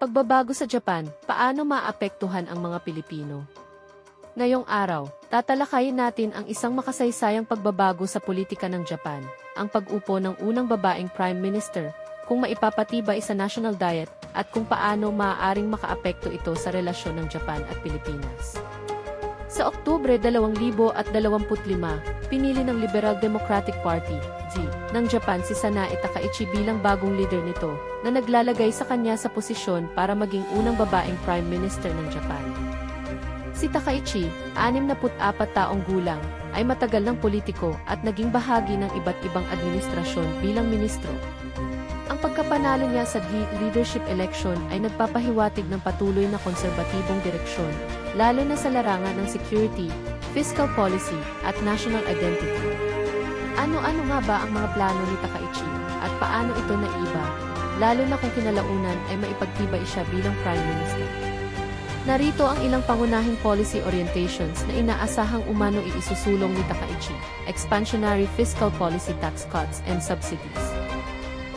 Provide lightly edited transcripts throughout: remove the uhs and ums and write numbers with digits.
Pagbabago sa Japan, paano maapektuhan ang mga Pilipino? Ngayong araw, tatalakayin natin ang isang makasaysayang pagbabago sa politika ng Japan, ang pag-upo ng unang babaeng Prime Minister, kung maipapatibay sa national diet, at kung paano maaaring makaapekto ito sa relasyon ng Japan at Pilipinas. Sa Oktubre 2025, pinili ng Liberal Democratic Party, ng Japan si Sanae Takaichi bilang bagong leader nito, na naglalagay sa kanya sa posisyon para maging unang babaeng Prime Minister ng Japan. Si Takaichi, 64 taong gulang, ay matagal ng politiko at naging bahagi ng iba't ibang administrasyon bilang ministro. Ang pagkapanalo niya sa leadership election ay nagpapahiwatig ng patuloy na konserbatibong direksyon, lalo na sa larangan ng security, fiscal policy, at national identity. Ano-ano nga ba ang mga plano ni Takaichi, at paano ito naiba, lalo na kung kinalaunan ay maipagtibay siya bilang Prime Minister? Narito ang ilang pangunahing policy orientations na inaasahang umano iisusulong ni Takaichi: expansionary fiscal policy, tax cuts and subsidies.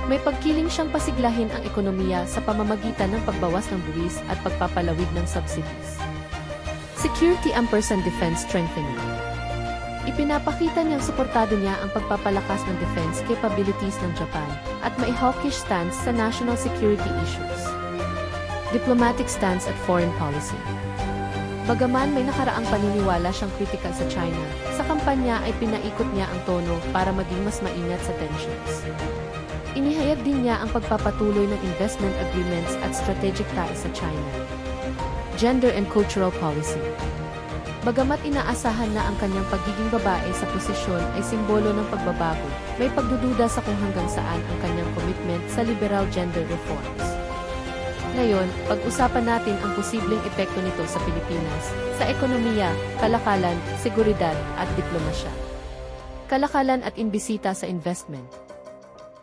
May pagkiling siyang pasiglahin ang ekonomiya sa pamamagitan ng pagbawas ng buwis at pagpapalawig ng subsidies. Security & defense strengthening. Ipinapakita niyang suportado niya ang pagpapalakas ng defense capabilities ng Japan at may hawkish stance sa national security issues. Diplomatic stance at foreign policy. Bagaman may nakaraang paniniwala siyang kritikal sa China, sa kampanya ay pinaikot niya ang tono para maging mas maingat sa tensions. Inihayag din niya ang pagpapatuloy ng investment agreements at strategic ties sa China. Gender and cultural policy. Bagamat inaasahan na ang kanyang pagiging babae sa posisyon ay simbolo ng pagbabago, may pagdududa sa kung hanggang saan ang kanyang commitment sa liberal gender reforms. Ngayon, pag-usapan natin ang posibleng epekto nito sa Pilipinas, sa ekonomiya, kalakalan, seguridad, at diplomasya. Kalakalan at imbisita sa investment.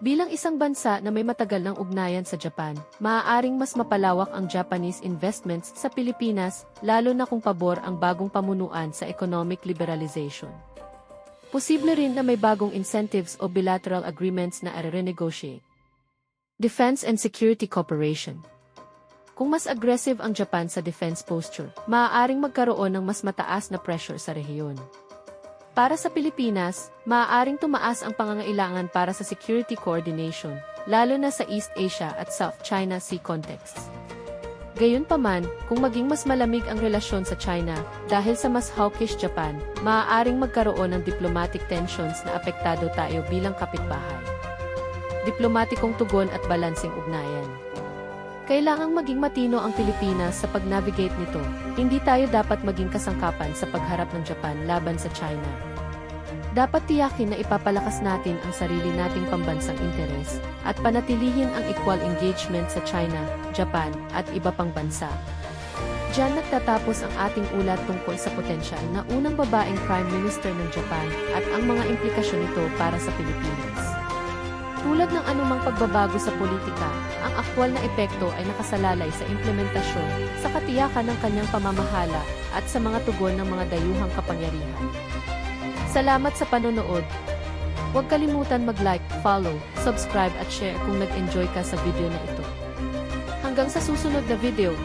Bilang isang bansa na may matagal ng ugnayan sa Japan, maaaring mas mapalawak ang Japanese investments sa Pilipinas, lalo na kung pabor ang bagong pamunuan sa economic liberalization. Posible rin na may bagong incentives o bilateral agreements na i-renegotiate. Defense and Security Cooperation. Kung mas aggressive ang Japan sa defense posture, maaaring magkaroon ng mas mataas na pressure sa rehiyon. Para sa Pilipinas, maaaring tumaas ang pangangailangan para sa security coordination, lalo na sa East Asia at South China Sea contexts. Gayunpaman, kung maging mas malamig ang relasyon sa China dahil sa mas hawkish Japan, maaaring magkaroon ng diplomatic tensions na apektado tayo bilang kapitbahay. Diplomatikong tugon at balansing ugnayan. Kailangang maging matino ang Pilipinas sa pag-navigate nito. Hindi tayo dapat maging kasangkapan sa pagharap ng Japan laban sa China. Dapat tiyakin na ipapalakas natin ang sarili nating pambansang interes at panatilihin ang equal engagement sa China, Japan, at iba pang bansa. Diyan nagtatapos ang ating ulat tungkol sa potensyal na unang babaeng Prime Minister ng Japan at ang mga implikasyon nito para sa Pilipinas. Tulad ng anumang pagbabago sa politika, ang aktwal na epekto ay nakasalalay sa implementasyon, sa katiyakan ng kanyang pamamahala, at sa mga tugon ng mga dayuhang kapangyarihan. Salamat sa panonood. Huwag kalimutan mag-like, follow, subscribe at share kung nag-enjoy ka sa video na ito. Hanggang sa susunod na video.